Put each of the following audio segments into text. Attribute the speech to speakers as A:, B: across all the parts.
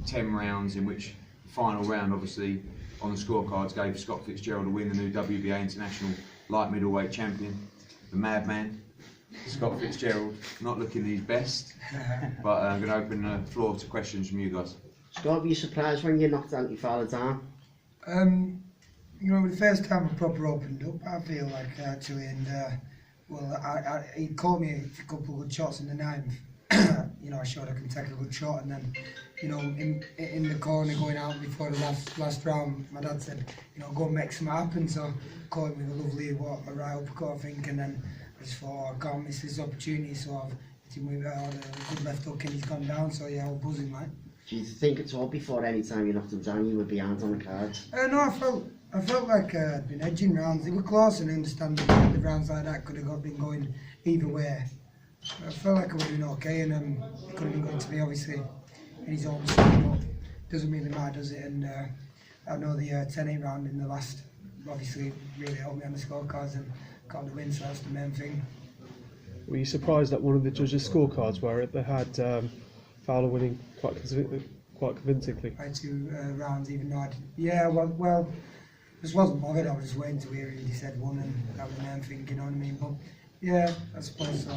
A: 10 rounds in which the final round, obviously, on the scorecards gave Scott Fitzgerald a win, the new WBA International Light Middleweight Champion, the madman, Scott Fitzgerald, not looking his best, but I'm going to open the floor to questions from you guys.
B: Scott, were you surprised when you knocked Anthony Fowler down?
C: You know, the first time I proper opened up, I feel like actually, and he caught me a couple of good shots in the ninth. You know, I showed I can take a good shot, and then, you know, in the corner going out before the last round, my dad said, you know, go and make something happen. So caught him with a lovely a right uppercut, I think, and then I just thought, I can't miss this opportunity. So I've hit him with a good left hook, and he's gone down. So yeah, I was buzzing, mate.
B: Do you think at all before any time you knocked him down you were behind on the cards?
C: No, I felt like I'd been edging rounds. They were close, and I understand that the rounds like that could have been going either way. I felt like I was doing okay, and it could have been going to me, obviously, in his own style, but it doesn't really matter, does it? And I know the 10-8 round in the last, obviously, really helped me on the scorecards and got the win, so that's the main thing.
D: Were you surprised that one of the judges' scorecards where they had Fowler winning quite convincingly?
C: By 2 rounds, even though well, just wasn't bothered. I was just waiting to hear he said one, and that was the main thing, you know what I mean? But yeah, I suppose so.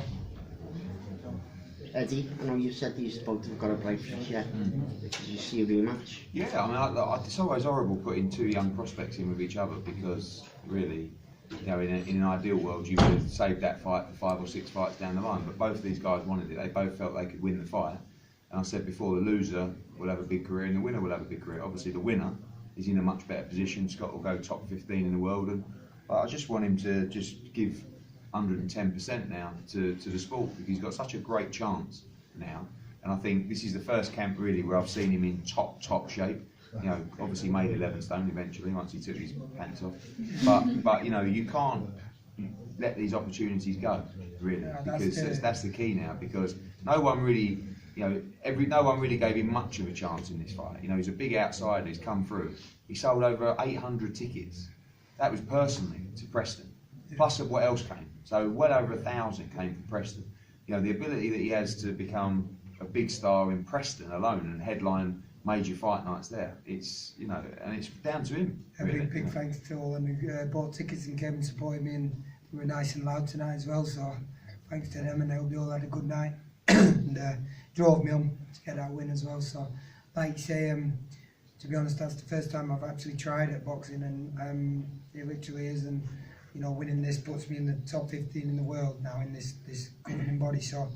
B: Eddie, I know you said that you both have got to play for you. Did you see a rematch?
A: Yeah, I mean, it's always horrible putting 2 young prospects in with each other, because really, you know, in an ideal world, you would have saved that fight for 5 or 6 fights down the line. But both of these guys wanted it. They both felt they could win the fight. And I said before, the loser will have a big career and the winner will have a big career. Obviously, the winner is in a much better position. Scott will go top 15 in the world, and I just want him to just give 110% now to the sport, because he's got such a great chance now. And I think this is the first camp really where I've seen him in top shape. You know, obviously made 11 stone eventually once he took his pants off. But you know, you can't let these opportunities go really, because that's the key now. Because no one really, you know, no one really gave him much of a chance in this fight. You know, he's a big outsider. He's come through. He sold over 800 tickets. That was personally to Preston, plus of what else came. So well over 1,000 came from Preston. You know, the ability that he has to become a big star in Preston alone and headline major fight nights there, it's, you know, and it's down to him. Really.
C: Big thanks to all them who bought tickets and came and supported me, and they were nice and loud tonight as well. So thanks to them, and I hope they all had a good night and drove me on to get that win as well. So like you say, to be honest, that's the first time I've actually tried at boxing, and it literally is. And you know, winning this puts me in the top 15 in the world now in this governing body. So,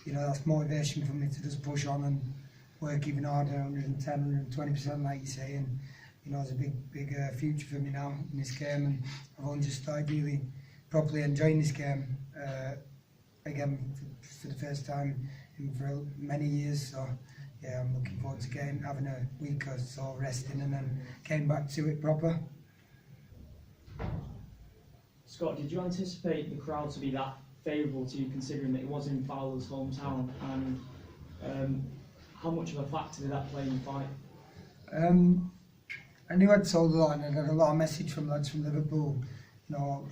C: you know, that's motivation for me to just push on and work even harder, 110, 120%, like you say. And you know, it's a big future for me now in this game. And I've only just started really properly enjoying this game again for the first time for many years. So yeah, I'm looking forward to having a week or so resting, and then getting back to it proper.
E: Scott, did you anticipate the crowd to be that favourable to you, considering that it was in Fowler's hometown, and how much of a factor did that play in the fight?
C: I knew I'd sold a lot, and I got a lot of message from lads from Liverpool, you know,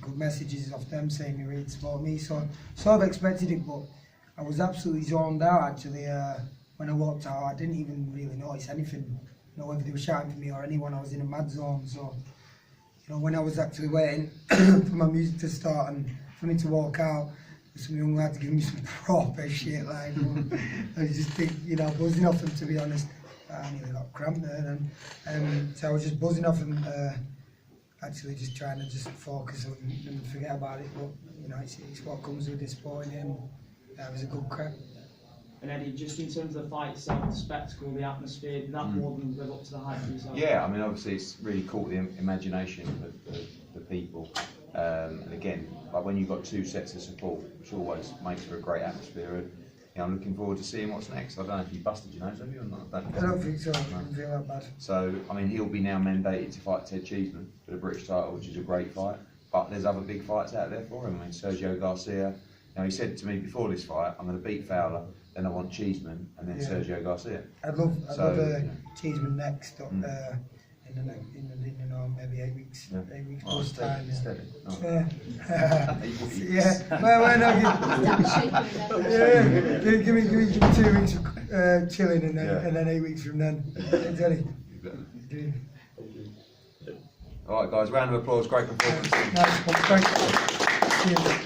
C: good messages off them saying they really support me, so sort of expected it, but I was absolutely zoned out actually when I walked out. I didn't even really notice anything, you know, whether they were shouting for me or anyone. I was in a mad zone. So you know, when I was actually waiting for my music to start and for me to walk out, some young lads giving me some proper shit, like, I was just, you know, buzzing off them, to be honest. I nearly got cramped there, and so I was just buzzing off them, actually just trying to just focus and forget about it. But you know, it's what comes with this sport, and it was a good crack.
E: And Eddie, just in terms of the fight itself, the spectacle, the atmosphere, did that more than live up to the hype for yourself?
A: Yeah, I mean, obviously it's really caught the imagination of the people. And again, like when you've got 2 sets of support, which always makes for a great atmosphere. And you know, I'm looking forward to seeing what's next. I don't know if you busted your nose, have you, or not?
C: I don't think so. I don't feel that bad.
A: So, I mean, he'll be now mandated to fight Ted Cheeseman for the British title, which is a great fight. But there's other big fights out there for him. I mean, Sergio Garcia. You know, he said to me before this fight, I'm going to beat Fowler, then I want Cheeseman, and then Sergio Garcia.
C: I'd love Cheeseman next, maybe 8 weeks.
A: Yeah.
C: 8 weeks
A: Oh,
C: plus time.
A: steady. Oh.
C: Yeah.
A: 8 weeks.
C: Yeah. Well, no, give me 2 weeks of chilling and then 8 weeks from then. Exactly.
A: All right, guys. Round of applause. Great performance.
C: Nice. Great. Cheers.